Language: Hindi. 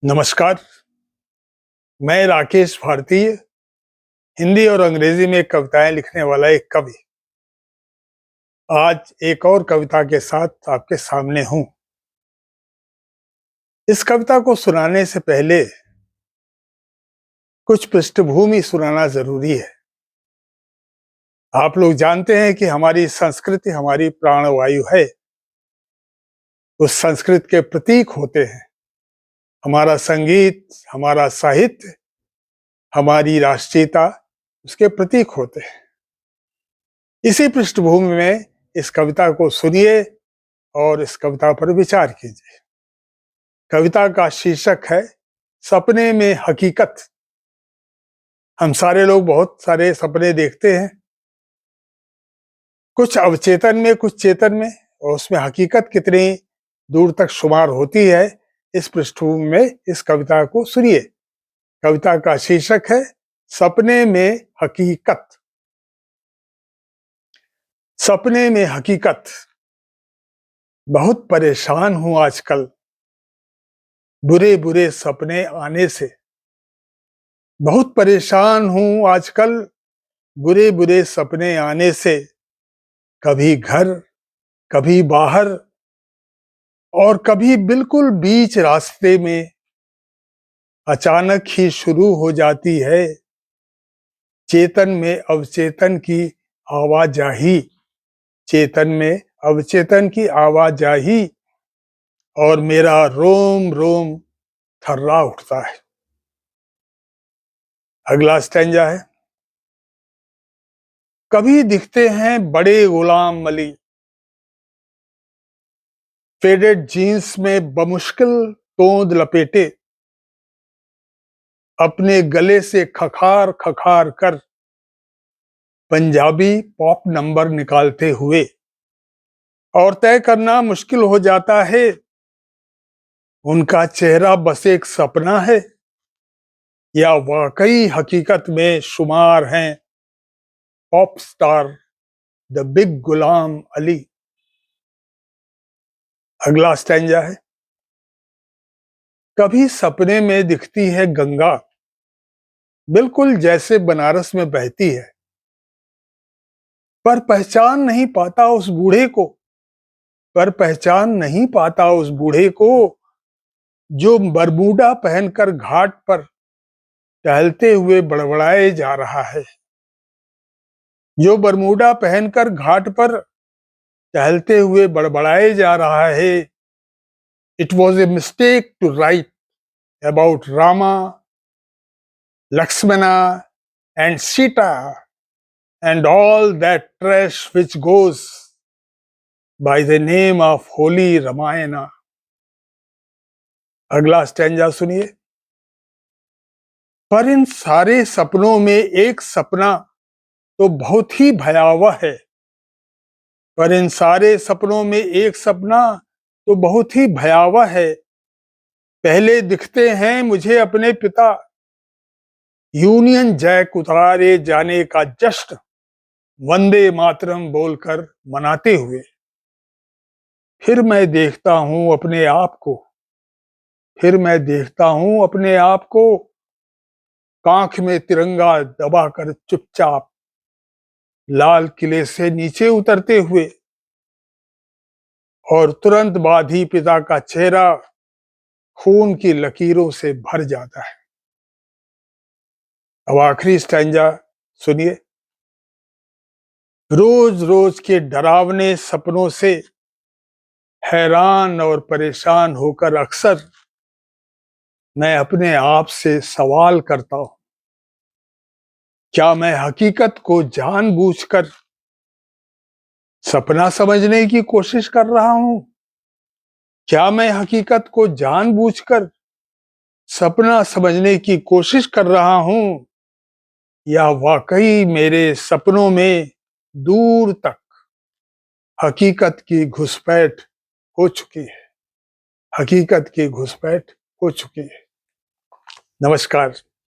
नमस्कार। मैं राकेश भारतीय हिंदी और अंग्रेजी में कविताएं लिखने वाला एक कवि आज एक और कविता के साथ आपके सामने हूं। इस कविता को सुनाने से पहले कुछ पृष्ठभूमि सुनाना जरूरी है। आप लोग जानते हैं कि हमारी संस्कृति हमारी प्राणवायु है। उस संस्कृति के प्रतीक होते हैं हमारा संगीत, हमारा साहित्य, हमारी राष्ट्रीयता उसके प्रतीक होते हैं। इसी पृष्ठभूमि में इस कविता को सुनिए और इस कविता पर विचार कीजिए। कविता का शीर्षक है सपने में हकीकत। हम सारे लोग बहुत सारे सपने देखते हैं, कुछ अवचेतन में कुछ चेतन में, और उसमें हकीकत कितनी दूर तक शुमार होती है, इस पृष्ठभूमि में इस कविता को सुनिए। कविता का शीर्षक है सपने में हकीकत। सपने में हकीकत। बहुत परेशान हूं आजकल बुरे बुरे सपने आने से। बहुत परेशान हूं आजकल बुरे बुरे सपने आने से। कभी घर, कभी बाहर और कभी बिल्कुल बीच रास्ते में अचानक ही शुरू हो जाती है चेतन में अवचेतन की आवाजाही। चेतन में अवचेतन की आवाजाही और मेरा रोम रोम थर्रा उठता है। अगला स्टैंजा है। कभी दिखते हैं बड़े गुलाम अली फेडेड जीन्स में बमुश्किल तोंद लपेटे, अपने गले से खखार खखार कर पंजाबी पॉप नंबर निकालते हुए। और तय करना मुश्किल हो जाता है उनका चेहरा बस एक सपना है या वाकई हकीकत में शुमार हैं pop star the big Ghulam Ali. अगला स्टैंजा है। कभी सपने में दिखती है गंगा बिल्कुल जैसे बनारस में बहती है, पर पहचान नहीं पाता उस बूढ़े को। पर पहचान नहीं पाता उस बूढ़े को जो बरमूडा पहनकर घाट पर टहलते हुए बड़बड़ाए जा रहा है। जो बरमूडा पहनकर घाट पर टहलते हुए बड़बड़ाए जा रहा है। It was a mistake to write about Rama, Lakshmana and Sita and all that trash which goes by the name of Holy Ramayana. अगला स्टैंजा सुनिए। पर इन सारे सपनों में एक सपना तो बहुत ही भयावह है। पर इन सारे सपनों में एक सपना तो बहुत ही भयावह है। पहले दिखते हैं मुझे अपने पिता यूनियन जैक उतारे जाने का जश्न वंदे मातरम बोलकर मनाते हुए। फिर मैं देखता हूं अपने आप को, फिर मैं देखता हूं अपने आप को कांख में तिरंगा दबाकर चुपचाप लाल किले से नीचे उतरते हुए, और तुरंत बाद ही पिता का चेहरा खून की लकीरों से भर जाता है। अब आखिरी स्टैंजा सुनिए। रोज रोज के डरावने सपनों से हैरान और परेशान होकर अक्सर मैं अपने आप से सवाल करता हूं, क्या मैं हकीकत को जानबूझकर सपना समझने की कोशिश कर रहा हूं? क्या मैं हकीकत को जानबूझकर सपना समझने की कोशिश कर रहा हूं, या वाकई मेरे सपनों में दूर तक हकीकत की घुसपैठ हो चुकी है? हकीकत की घुसपैठ हो चुकी है। नमस्कार।